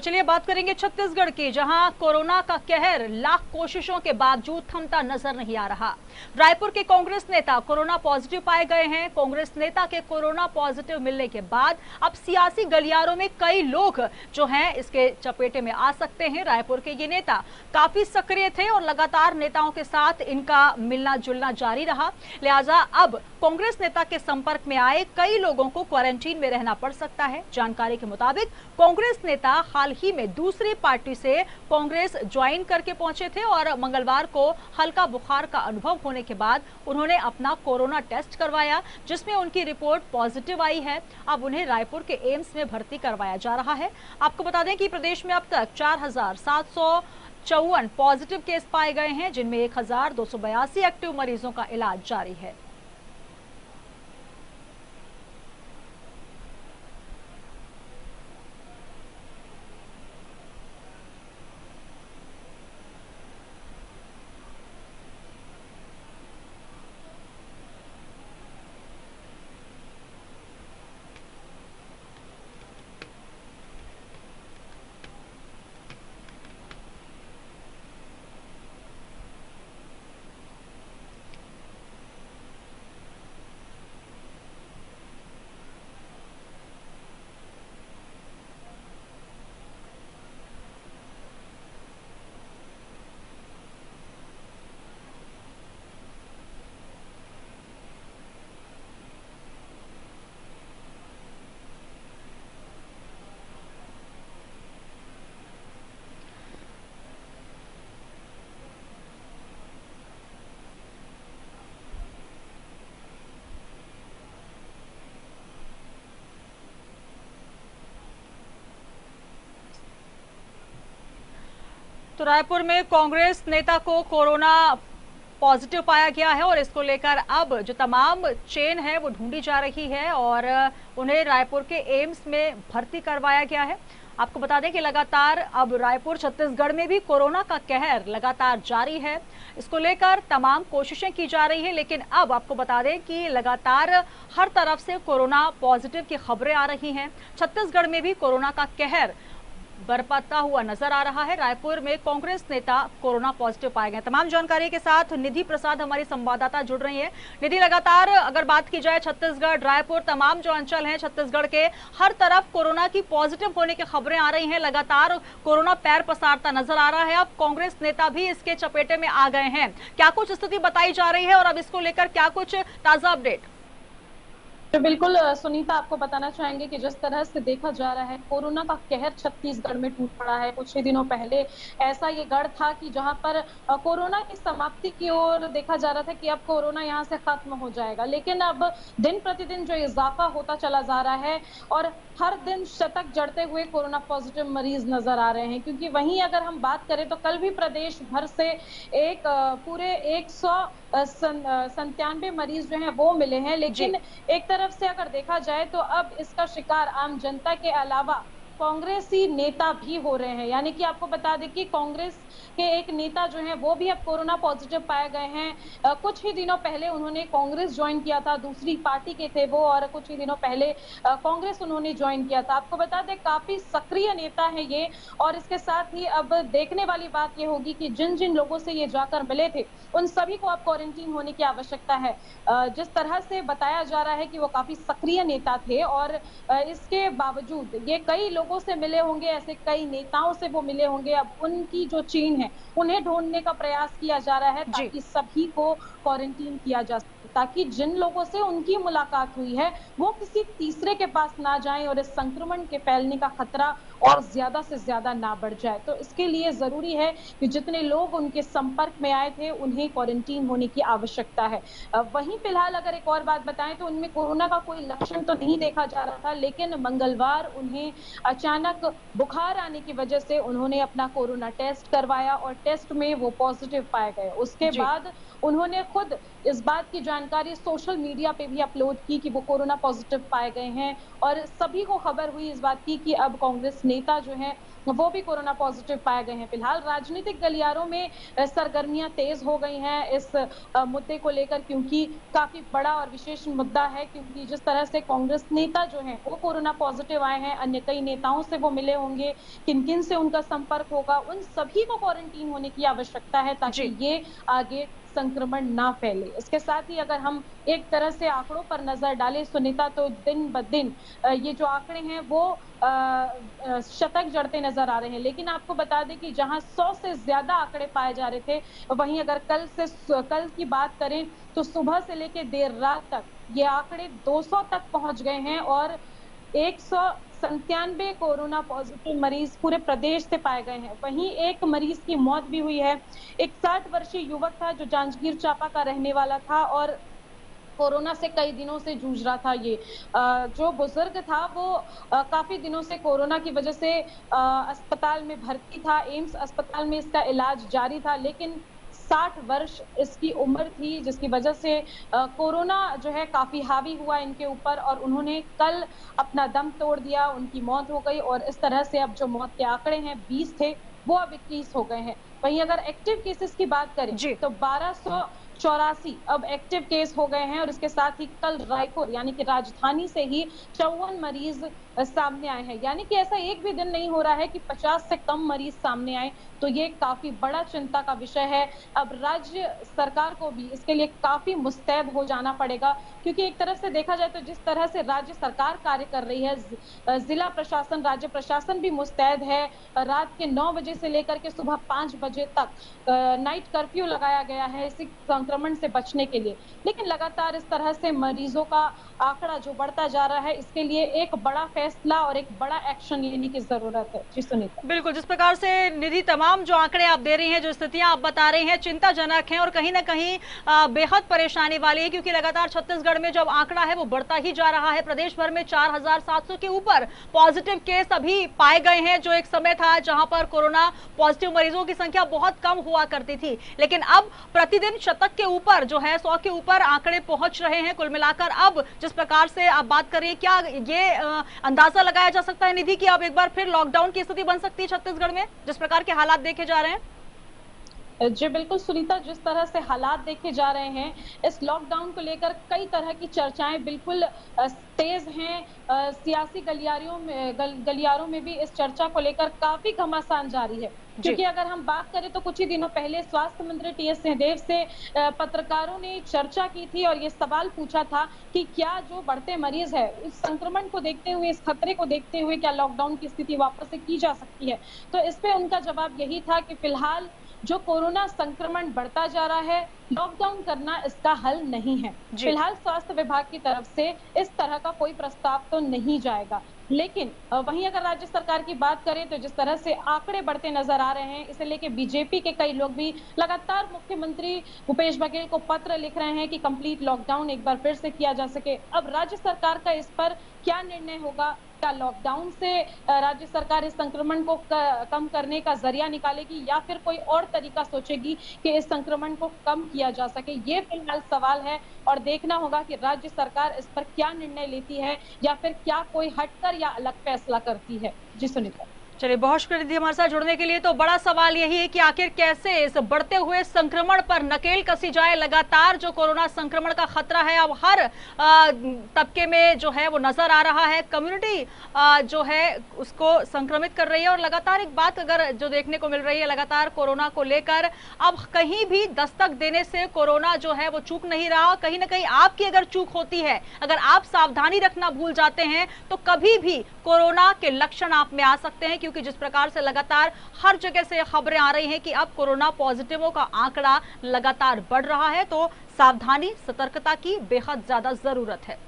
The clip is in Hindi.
और चलिए बात करेंगे छत्तीसगढ़ की, जहां कोरोना का कहर लाख कोशिशों के बावजूद थमता नजर नहीं आ रहा। रायपुर के कांग्रेस नेता कोरोना पॉजिटिव पाए गए हैं। कांग्रेस नेता के कोरोना पॉजिटिव मिलने के बाद अब सियासी गलियारों में कई लोग जो हैं इसके चपेटे में आ सकते हैं। रायपुर के ये नेता काफी सक्रिय थे और लगातार नेताओं के साथ इनका मिलना जुलना जारी रहा, लिहाजा अब कांग्रेस नेता के संपर्क में आए कई लोगों को क्वारंटीन में रहना पड़ सकता है। जानकारी के मुताबिक कांग्रेस नेता हाल ही में दूसरी पार्टी से कांग्रेस ज्वाइन करके पहुंचे थे और मंगलवार को हल्का बुखार का अनुभव होने के बाद उन्होंने अपना कोरोना टेस्ट करवाया, जिसमें उनकी रिपोर्ट पॉजिटिव आई है। अब उन्हें रायपुर के एम्स में भर्ती करवाया जा रहा है। आपको बता दें कि प्रदेश में अब तक 4,754 पॉजिटिव केस पाए गए हैं, जिनमें 1,282 एक्टिव मरीजों का इलाज जारी है। तो रायपुर में कांग्रेस नेता को कोरोना पॉजिटिव पाया गया है और इसको लेकर अब जो तमाम चेन है वो ढूंढी जा रही है और उन्हें रायपुर के एम्स में भर्ती करवाया गया है। आपको बता दें कि लगातार अब रायपुर छत्तीसगढ़ में भी कोरोना का कहर लगातार जारी है। इसको लेकर तमाम कोशिशें की जा रही है, लेकिन अब आपको बता दें कि लगातार हर तरफ से कोरोना पॉजिटिव की खबरें आ रही हैं। छत्तीसगढ़ में भी कोरोना का कहर बरपाता हुआ नजर आ रहा है। रायपुर में कांग्रेस नेता कोरोना पॉजिटिव पाए गए। तमाम जानकारी के साथ निधि प्रसाद हमारी संवाददाता जुड़ रही है। निधि, लगातार अगर बात की जाए छत्तीसगढ़, रायपुर, तमाम जो अंचल हैं छत्तीसगढ़ के, हर तरफ कोरोना की पॉजिटिव होने की खबरें आ रही हैं। लगातार कोरोना पैर पसारता नजर आ रहा है। अब कांग्रेस नेता भी इसके चपेटे में आ गए हैं। क्या कुछ स्थिति बताई जा रही है और अब इसको लेकर क्या कुछ ताजा अपडेट? तो बिल्कुल सुनीता, आपको बताना चाहेंगे कि जिस तरह से देखा जा रहा है कोरोना का कहर छत्तीसगढ़ में टूट पड़ा है। कुछ ही दिनों पहले ऐसा ये गढ़ था कि जहां पर कोरोना की समाप्ति की ओर देखा जा रहा था कि अब कोरोना यहां से खत्म हो जाएगा, लेकिन अब दिन प्रतिदिन जो इजाफा होता चला जा रहा है और हर दिन शतक जड़ते हुए कोरोना पॉजिटिव मरीज नजर आ रहे हैं। क्योंकि वहीं अगर हम बात करें तो कल भी प्रदेश भर से एक पूरे 197 मरीज जो हैं वो मिले हैं, लेकिन एक तरफ से अगर देखा जाए तो अब इसका शिकार आम जनता के अलावा कांग्रेसी नेता भी हो रहे हैं। यानी कि आपको बता दें कि कांग्रेस के एक नेता जो हैं वो भी अब कोरोना पॉजिटिव पाए गए हैं। कुछ ही दिनों पहले उन्होंने कांग्रेस ज्वाइन किया था, दूसरी पार्टी के थे वो, और कुछ ही दिनों पहले कांग्रेस उन्होंने ज्वाइन किया था। आपको बता दें काफी सक्रिय नेता है ये, और इसके साथ ही अब देखने वाली बात ये होगी कि जिन जिन लोगों से ये जाकर मिले थे उन सभी को अब क्वारंटीन होने की आवश्यकता है। जिस तरह से बताया जा रहा है कि वो काफी सक्रिय नेता थे और इसके बावजूद ये कई लोगों से मिले होंगे, ऐसे कई नेताओं से वो मिले होंगे। अब उनकी जो चेन है उन्हें ढूंढने का प्रयास किया जा रहा है ताकि सभी को क्वारंटीन किया जा सके, ताकि जिन लोगों से उनकी मुलाकात हुई है वो किसी तीसरे के पास ना जाएं और इस संक्रमण के फैलने का खतरा और ज्यादा से ज्यादा ना बढ़ जाए। तो इसके लिए जरूरी है कि जितने लोग उनके संपर्क में आए थे उन्हें क्वारंटीन होने की आवश्यकता है। वहीं फिलहाल अगर एक और बात बताएं तो उनमें कोरोना का कोई लक्षण तो नहीं देखा जा रहा था, लेकिन मंगलवार उन्हें अचानक बुखार आने की वजह से उन्होंने अपना कोरोना टेस्ट करवाया और टेस्ट में वो पॉजिटिव पाए गए। उसके बाद उन्होंने खुद इस बात की जानकारी सोशल मीडिया पे भी अपलोड की कि वो कोरोना पॉजिटिव पाए गए हैं और सभी को खबर हुई इस बात की कि अब कांग्रेस नेता जो है वो भी कोरोना पॉजिटिव पाए गए हैं। फिलहाल राजनीतिक गलियारों में सरगर्मियां तेज हो गई हैं इस मुद्दे को लेकर, क्योंकि काफी बड़ा और विशेष मुद्दा है, क्योंकि जिस तरह से कांग्रेस नेता जो हैं वो कोरोना पॉजिटिव आए हैं, अन्य कई नेताओं से वो मिले होंगे, किन किन से उनका संपर्क होगा, उन सभी को क्वारंटीन होने की आवश्यकता है ताकि जी। ये आगे संक्रमण ना फैले। इसके साथ ही अगर हम एक तरह से आंकड़ों पर नजर डालें सुनीता, तो दिन ब दिन ये जो आंकड़े हैं वो शतक जड़ते नजर आ रहे हैं। लेकिन आपको बता दें कि जहां 100 से ज्यादा आंकड़े पाए जा रहे थे, वहीं अगर कल की बात करें तो सुबह से लेकर देर रात तक ये आंकड़े 200 तक पहुंच गए हैं और 197 कोरोना पॉजिटिव मरीज पूरे प्रदेश से पाए गए हैं। वहीं एक मरीज की मौत भी हुई है। एक 60 वर्षीय युवक था जो जांजगीर चांपा का रहने वाला था और कोरोना से कई दिनों से जूझ रहा था। ये जो बुजुर्ग था वो काफी दिनों से कोरोना की वजह से अस्पताल में भर्ती था। एम्स अस्पताल में इसका इलाज जारी था, लेकिन 60 वर्ष इसकी उम्र थी, जिसकी वजह से कोरोना जो है काफी हावी हुआ इनके ऊपर और उन्होंने कल अपना दम तोड़ दिया, उनकी मौत हो गई और इस तरह से अब जो मौत के आंकड़े हैं 20 थे वो अब 21 हो गए हैं। वहीं अगर एक्टिव केसेस की बात करें तो 1284 अब एक्टिव केस हो गए हैं और इसके साथ ही कल रायपुर यानी कि राजधानी से ही 54 मरीज सामने आए हैं। यानी कि ऐसा एक भी दिन नहीं हो रहा है कि 50 से कम मरीज सामने आए, तो ये काफी बड़ा चिंता का विषय है। अब राज्य सरकार को भी इसके लिए काफी मुस्तैद हो जाना पड़ेगा, क्योंकि एक तरफ से देखा जाए तो जिस तरह से राज्य सरकार कार्य कर रही है, जिला प्रशासन, राज्य प्रशासन भी मुस्तैद है। रात के 9 बजे से लेकर के सुबह 5 बजे तक नाइट कर्फ्यू लगाया गया है इसी संक्रमण से बचने के लिए। लेकिन लगातार इस तरह से मरीजों का आंकड़ा जो बढ़ता जा रहा है, इसके लिए एक बड़ा फैसला और एक बड़ा एक्शन लेने की जरूरत है। जी सुनीता। बिल्कुल, जिस प्रकार से निधि तमाम जो आंकड़े आप दे रही हैं, जो स्थितियां आप बता रही हैं, चिंताजनक हैं और कहीं ना कहीं बेहद परेशानी वाली है, क्योंकि लगातार छत्तीसगढ़ में जो आंकड़ा है वो बढ़ता ही जा रहा है। प्रदेश भर में 4700 के ऊपर पॉजिटिव केस अभी पाए गए हैं, जो एक समय था जहां पर कोरोना पॉजिटिव मरीजों की संख्या बहुत कम हुआ करती थी, लेकिन अब प्रतिदिन शतक के ऊपर जो है 100 के ऊपर आंकड़े पहुंच रहे हैं। कुल मिलाकर अब जिस प्रकार से आप बात कर रही है, क्या ये अंदाजा लगाया जा सकता है निधि कि अब एक बार फिर लॉकडाउन की स्थिति बन सकती है छत्तीसगढ़ में, जिस प्रकार के हालात देखे जा रहे हैं? जी बिल्कुल सुनीता, जिस तरह से हालात देखे जा रहे हैं, इस लॉकडाउन को लेकर कई तरह की चर्चाएं बिल्कुल तेज हैं। सियासी गलियारों में भी इस चर्चा को लेकर काफी घमासान जारी है, क्योंकि अगर हम बात करें तो कुछ ही दिनों पहले स्वास्थ्य मंत्री टीएस सिंहदेव से पत्रकारों ने चर्चा की थी और ये सवाल पूछा था कि क्या जो बढ़ते मरीज है, इस संक्रमण को देखते हुए, इस खतरे को देखते हुए क्या लॉकडाउन की स्थिति वापस से की जा सकती है। तो इस पे उनका जवाब यही था कि फिलहाल जो कोरोना संक्रमण बढ़ता जा रहा है, लॉकडाउन करना इसका हल नहीं है। फिलहाल स्वास्थ्य विभाग की तरफ से इस तरह का कोई प्रस्ताव तो नहीं जाएगा। लेकिन वहीं अगर राज्य सरकार की बात करें तो जिस तरह से आंकड़े बढ़ते नजर आ रहे हैं, इसे लेके बीजेपी के कई लोग भी लगातार मुख्यमंत्री भूपेश बघेल को पत्र लिख रहे हैं कि कंप्लीट लॉकडाउन एक बार फिर से किया जा सके। अब राज्य सरकार का इस पर क्या निर्णय होगा? क्या लॉकडाउन से राज्य सरकार इस संक्रमण को कम करने का जरिया निकालेगी या फिर कोई और तरीका सोचेगी कि इस संक्रमण को कम किया जा सके? ये फिलहाल सवाल है और देखना होगा कि राज्य सरकार इस पर क्या निर्णय लेती है या फिर क्या कोई हटकर या अलग फैसला करती है। जी सुनीता। चलिए, बहुत शुक्रिया दीदी हमारे साथ जुड़ने के लिए। तो बड़ा सवाल यही है कि आखिर कैसे इस बढ़ते हुए संक्रमण पर नकेल कसी जाए। लगातार जो कोरोना संक्रमण का खतरा है अब हर तबके में जो है वो नजर आ रहा है। कम्युनिटी जो है उसको संक्रमित कर रही है और लगातार एक बात अगर जो देखने को मिल रही है, लगातार कोरोना को लेकर अब कहीं भी दस्तक देने से कोरोना जो है वो चूक नहीं रहा। कहीं ना कहीं आपकी अगर चूक होती है, अगर आप सावधानी रखना भूल जाते हैं, तो कभी भी कोरोना के लक्षण आप में आ सकते हैं, क्योंकि जिस प्रकार से लगातार हर जगह से खबरें आ रही हैं कि अब कोरोना पॉजिटिवों का आंकड़ा लगातार बढ़ रहा है, तो सावधानी, सतर्कता की बेहद ज्यादा जरूरत है।